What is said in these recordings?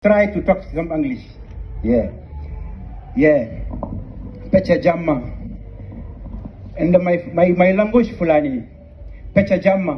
try to talk some English. Yeah. Pecha jamma. And my language Fulani. Pecha jamma.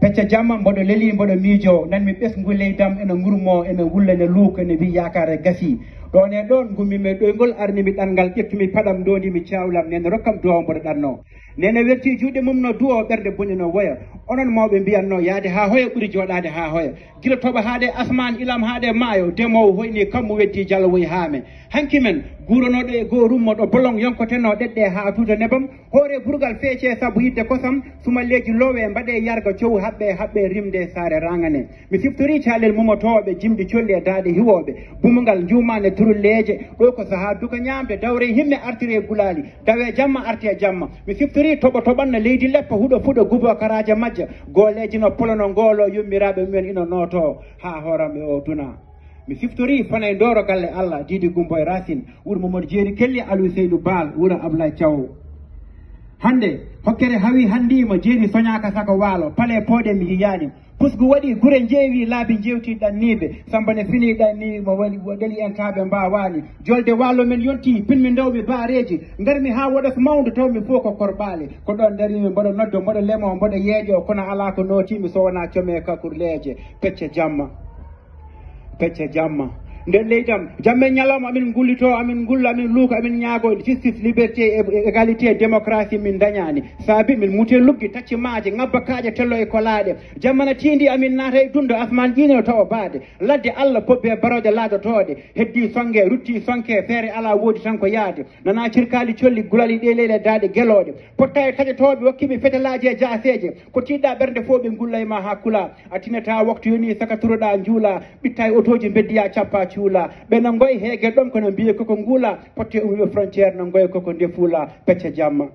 Pecha jamma mbodo leli mbodo mijo nan mi pes ngule dam ena ngurumo ena wulle ne luk ene bi yakare gasi don e don gumi me do ngol arni mi dangal mi padam doni mi ciawlam nen rokkam do mbodo danno nene werti juude mum no duo berde bonino waya onon mawbe biyanno yaade ha hoya buri jodade ha hoya gila toba haade asman ilam haade maayo demo hoyni kammu weddi jallo way haame hankimen guronodo e go rummodo bolong yonkoteno dedde ha tuta nebam hore burgal feece sabu yidde kosam sumalleji lowe mbade yarga ciow habbe rimde sare rangane mi siftori calel mumotobe jimdi colle daade hiwobe bumungal jumane turulleje do ko saha duka nyamde dawre himme artire gulali dawe jamma arti jamma mi siftori tobanna leydi leppa hudo fudo gubo karaja majja golleji no polono ngolo yummirabe men ino noto ha horambe o duna mi siftori fana ndoro galle Allah didi gumboy racine wuro momod jeeri kelli alu seydou bal wuro abla thiaw hande hokkere hawi handima jeeri soñaka saka walo pale pode mi yiyani pusgu wadi gure jeewi laabi jewti dannibe sambane fini danni mo wali wadali en tabe mbawani jolde walo men yonti pinmi ndawmi baareji ngarmi ha wodas mawdo tawmi foko korbale ko don dari mi bodo noddo bodo lemo bodo yeejo kono ala ko noti mi sowona come kakurleje pecce jamma nden leydam jamme nyalama amin gullito amin gulla amin luka amin nyaago justice liberté égalité démocratie min dañani saabi min muté luggi tacci maaje ngabba kaaje tello e kolade jammana tindi amin naata e dundo asman dino taw baade ladde Allah pobbe baroje laado tode heddi songe rutti sonke feere ala wodi tan ko yaade nana cirkali colli gulali de lele daade gelode potta e taje tobe wakkibe fetelaje jaaseje ko tidda bernde fo be gullay ma hakula atinata waktu yoni saka turoda njula bittay otoji beddiya cappa chula bena ngoy hege dom kono biye koko ngula potte umbe frontière no ngoy koko defula pecce jamma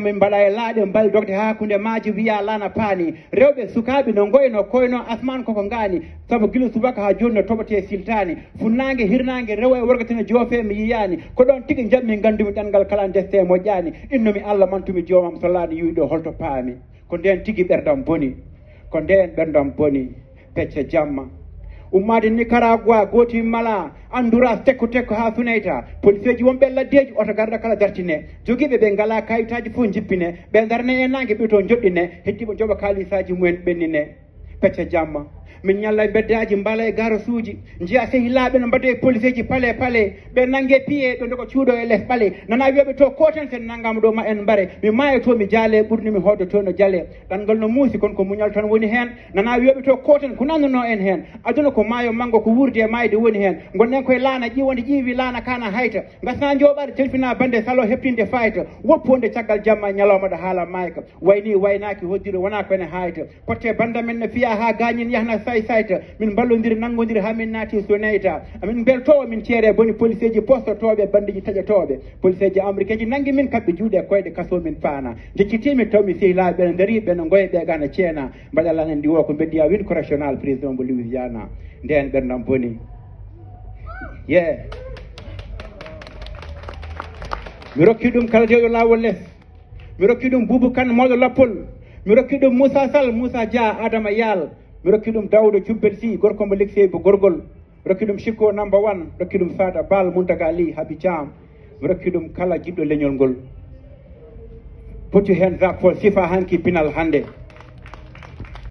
min mbala e laade mbal dogde ha kunde maaji wiya lana paani rewbe sukabe no ngoy no koyno asman koko ngani sabu gilu subaka ha jonno tobote siltani funange hirnange rew e worgatene jofe mi yiyani ko don tigi jammi ngandumi dangal kala deste mo jaani innumi Allah mantumi jomam sallallahu yuido holto paami ko den tigi berdam boni pecce jamma ummade Nicaragua goti mala andura tekko ha sunayta policeji wonbe laddeji oto garda kala dartine jogibe be ngala kayitaji fu jippine be darne e nange be to joddine heddibo joba kalisaji mumen bennine pecce jamma min nyalla beddaji mbala e garo suuji njiya sehilabe no mbade policeji pale be nange piye do ndoko ciudo e les pale nana wiyobe to koten sen nangam do ma en bare mi mayo to mi jale burni mi hodo to no jale dangal no muusi kon ko munyal tan woni hen nana wiyobe to koten ko nanno en hen aduna ko mayo mango ko wurde mayde woni hen gonnen koy laana jiwonde jiwi laana kana hayta gasna jobar telfina bande salo heppinde fayta wopponde caggal jamma nyaloma da hala mayka wayni waynaki hoddiro wona ko ne hayta potte banda men no fiya ha gañin yahna sayta min ballodiri nangodiri ha min naati so neyta amin belto min ciere boni policeji posto tobe bandiji tajatobe policeji américain ji nangi min kabbe juude koyde kaso min faana jeccitimi tawmi sehila be ndari be no goye be gana ciena badala nan diwo ko beddiya win correctional président bo Louisiana nden bernam boni mi rokki dum kala deedo lawol les mi rokki dum Boubou Kane modo lappol mi rokki dum Moussa Sall Moussa Dia Adama Yal mi rokki dum Dawdo Cumpel Sy gorko mo leksey bo gorgol rokki dum Chicko number 1 rokki dum Sada Bal Muntaga Ali Habi Thiam mi rokki dum kala jiddo leñol ngol put your hands up for sifa hanki pinal hande